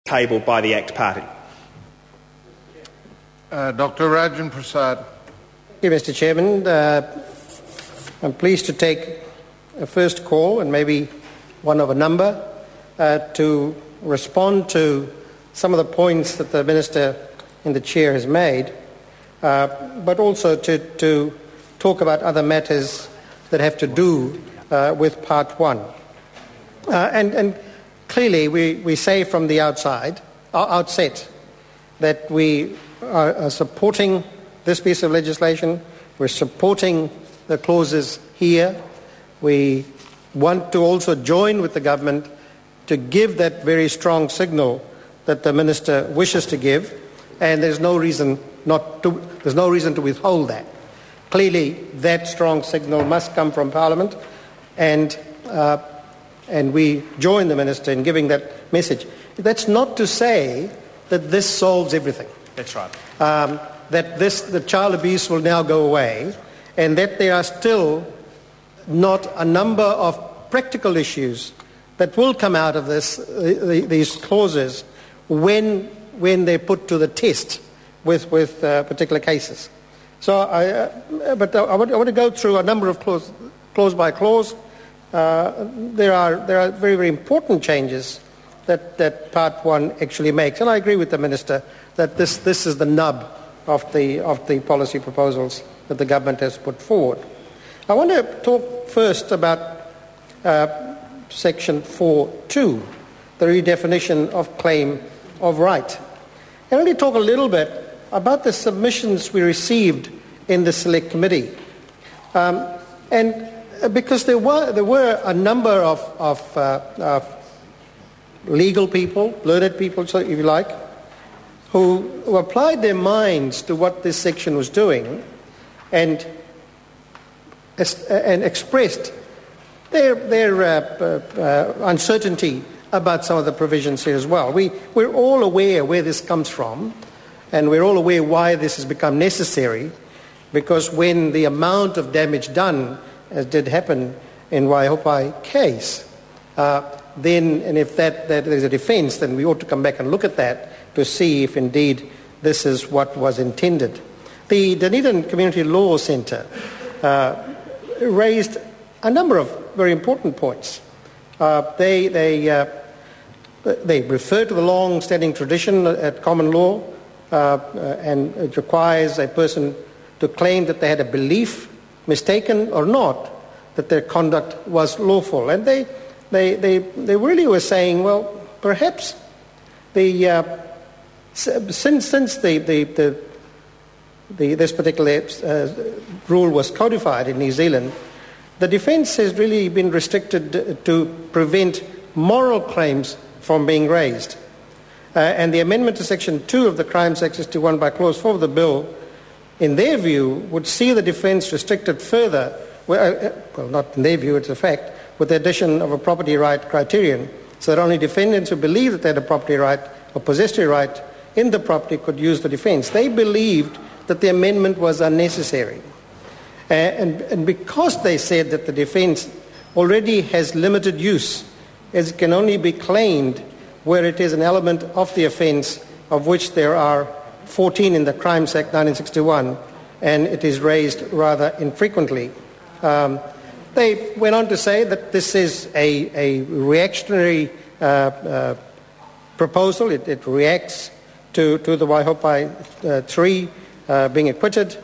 tabled by the ACT Party. Dr. Rajan Prasad. Thank you, Mr. Chairman. I'm pleased to take a first call, and maybe one of a number, to respond to some of the points that the Minister in the Chair has made, but also to talk about other matters that have to do with Part 1. And clearly we say from the outset that we are supporting this piece of legislation. We're supporting the clauses here. We want to also join with the government to give that very strong signal that the Minister wishes to give, and there's no reason to withhold that. Clearly, that strong signal must come from Parliament, and we join the Minister in giving that message. That's not to say that this solves everything. That's right. That the child abuse will now go away, and that there are still not a number of practical issues that will come out of these clauses when they're put to the test with particular cases. So, I want to go through a number of clause by clause. There are very, very important changes that Part 1 actually makes, and I agree with the Minister that this is the nub of the policy proposals that the government has put forward. I want to talk first about Section 4.2, the redefinition of claim of right. And let me talk a little bit about the submissions we received in the Select Committee. And because there were a number of legal people, learned people, so if you like, who applied their minds to what this section was doing and expressed their uncertainty about some of the provisions here as well. We're all aware where this comes from, and we're all aware why this has become necessary, because when the amount of damage done, as did happen in Waihopai case, then, and if that there's a defence, then we ought to come back and look at that to see if indeed this is what was intended. The Dunedin Community Law Centre raised a number of very important points. They refer to the long-standing tradition at common law, and it requires a person to claim that they had a belief, mistaken or not, that their conduct was lawful. And they really were saying, well, perhaps since this particular rule was codified in New Zealand, the defence has really been restricted to prevent moral claims from being raised. And the amendment to Section 2 of the Crimes Act 61 by Clause 4 of the Bill, in their view, would see the defence restricted further, well, not in their view, it's a fact, with the addition of a property right criterion, so that only defendants who believe that they had a property right or possessory right in the property could use the defence. They believed that the amendment was unnecessary. And because they said that the defence already has limited use, as it can only be claimed where it is an element of the offence of which there are 14 in the Crimes Act 1961, and it is raised rather infrequently. They went on to say that this is a reactionary proposal. It reacts to the Waihopai 3 being acquitted,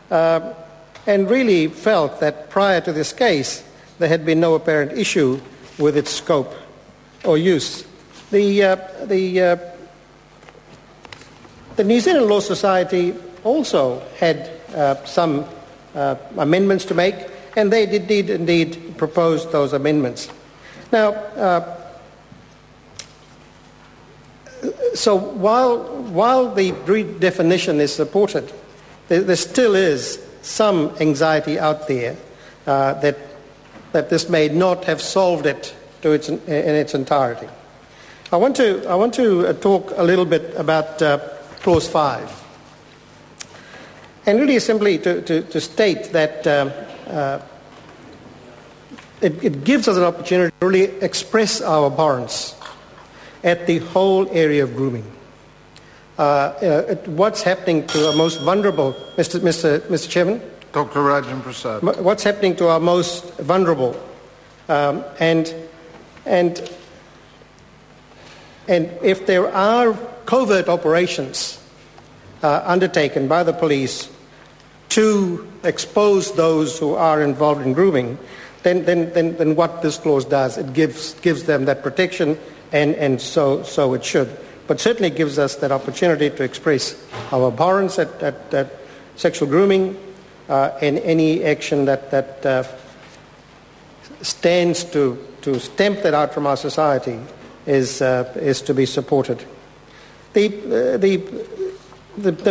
and really felt that prior to this case there had been no apparent issue with its scope or use. The New Zealand Law Society also had some amendments to make, and they did indeed propose those amendments. Now, so while the redefinition is supported, there still is some anxiety out there that this may not have solved it in its entirety. I want to talk a little bit about Clause 5, and really simply to state that it gives us an opportunity to really express our abhorrence at the whole area of grooming. What's happening to our most vulnerable, Mr. Chairman? Dr. Rajan Prasad. What's happening to our most vulnerable, and if there are covert operations undertaken by the police to expose those who are involved in grooming, then what this clause does, it gives them that protection, and so it should. But certainly gives us that opportunity to express our abhorrence at sexual grooming, and any action that stands to stamp that out from our society is to be supported. The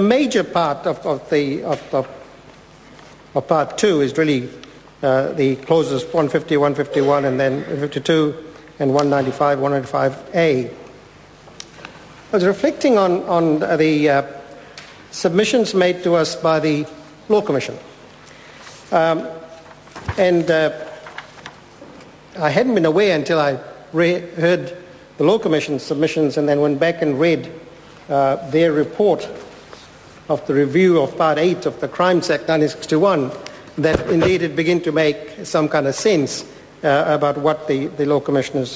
major part of part 2 is really the clauses 150, 151, and then 52 and 195, 195A. I was reflecting on the submissions made to us by the Law Commission. And I hadn't been aware until I heard the Law Commission submissions and then went back and read their report of the review of Part 8 of the Crimes Act 1961, that indeed it began to make some kind of sense about what the Law Commission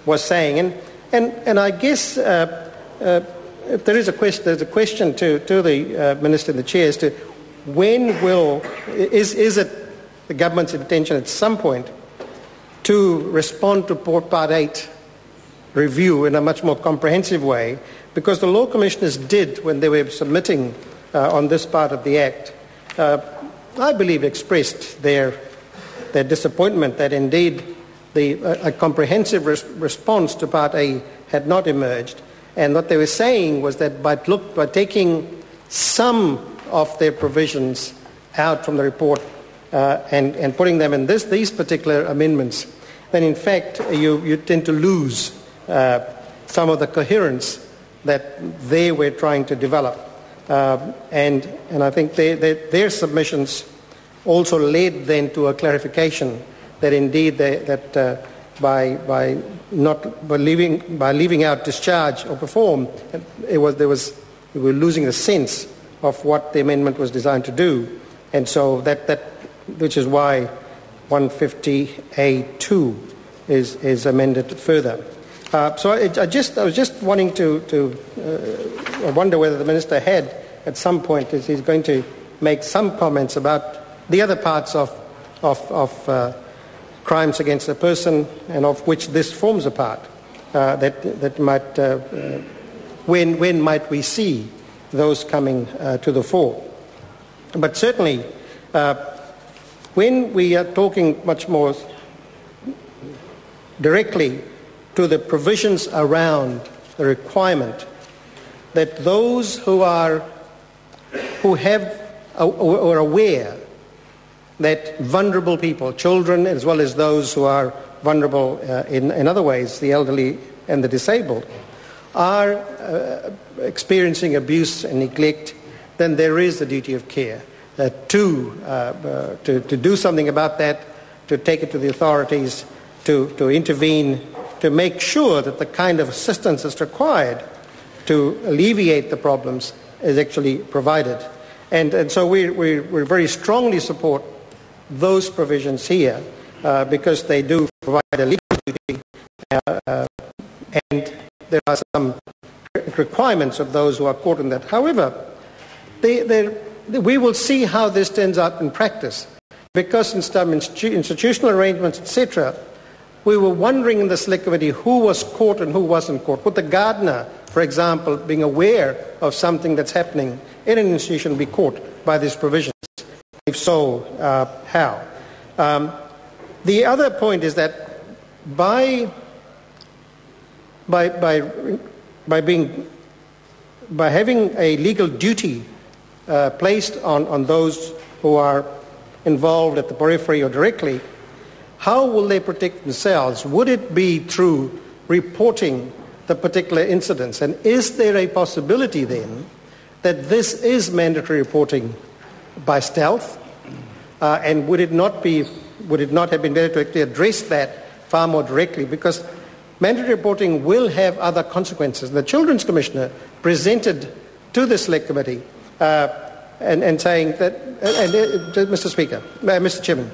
was saying. And I guess if there's a question to the Minister and the Chair as to when is it the government's intention at some point to respond to Part 8 review in a much more comprehensive way, because the Law Commissioners did, when they were submitting on this part of the Act, I believe expressed their disappointment that indeed a comprehensive response to Part A had not emerged. And what they were saying was that by taking some of their provisions out from the report and putting them in these particular amendments, then in fact you tend to lose some of the coherence that they were trying to develop. And I think their submissions also led then to a clarification that indeed by leaving out discharge or perform, we were losing the sense of what the amendment was designed to do, and so that which is why 150A2 is amended further. So I was just wanting to I wonder whether the Minister had at some point he's going to make some comments about the other parts of crimes against a person, and of which this forms a part. That might when might we see those coming to the fore? But certainly, when we are talking much more directly to the provisions around the requirement that those who are aware that vulnerable people, children as well as those who are vulnerable in other ways, the elderly and the disabled, are experiencing abuse and neglect, then there is the duty of care to do something about that, to take it to the authorities, to intervene, to make sure that the kind of assistance that's required to alleviate the problems is actually provided. And so we very strongly support those provisions here because they do provide a legal duty, and there are some requirements of those who are caught in that. However, we will see how this turns out in practice, because in some institutional arrangements, etc., we were wondering in the Select Committee who was caught and who wasn't caught. Would the gardener, for example, being aware of something that's happening in an institution, be caught by these provisions? If so, how? The other point is that by having a legal duty placed on those who are involved at the periphery or directly, how will they protect themselves? Would it be through reporting the particular incidents? And is there a possibility then that this is mandatory reporting by stealth? And would it not have been better to actually address that far more directly? Because mandatory reporting will have other consequences. The Children's Commissioner presented to the Select Committee and saying that, Mr. Speaker, Mr. Chairman.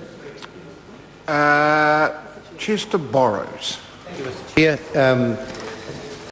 Chester Borrows. Thank you, Mr. Chair.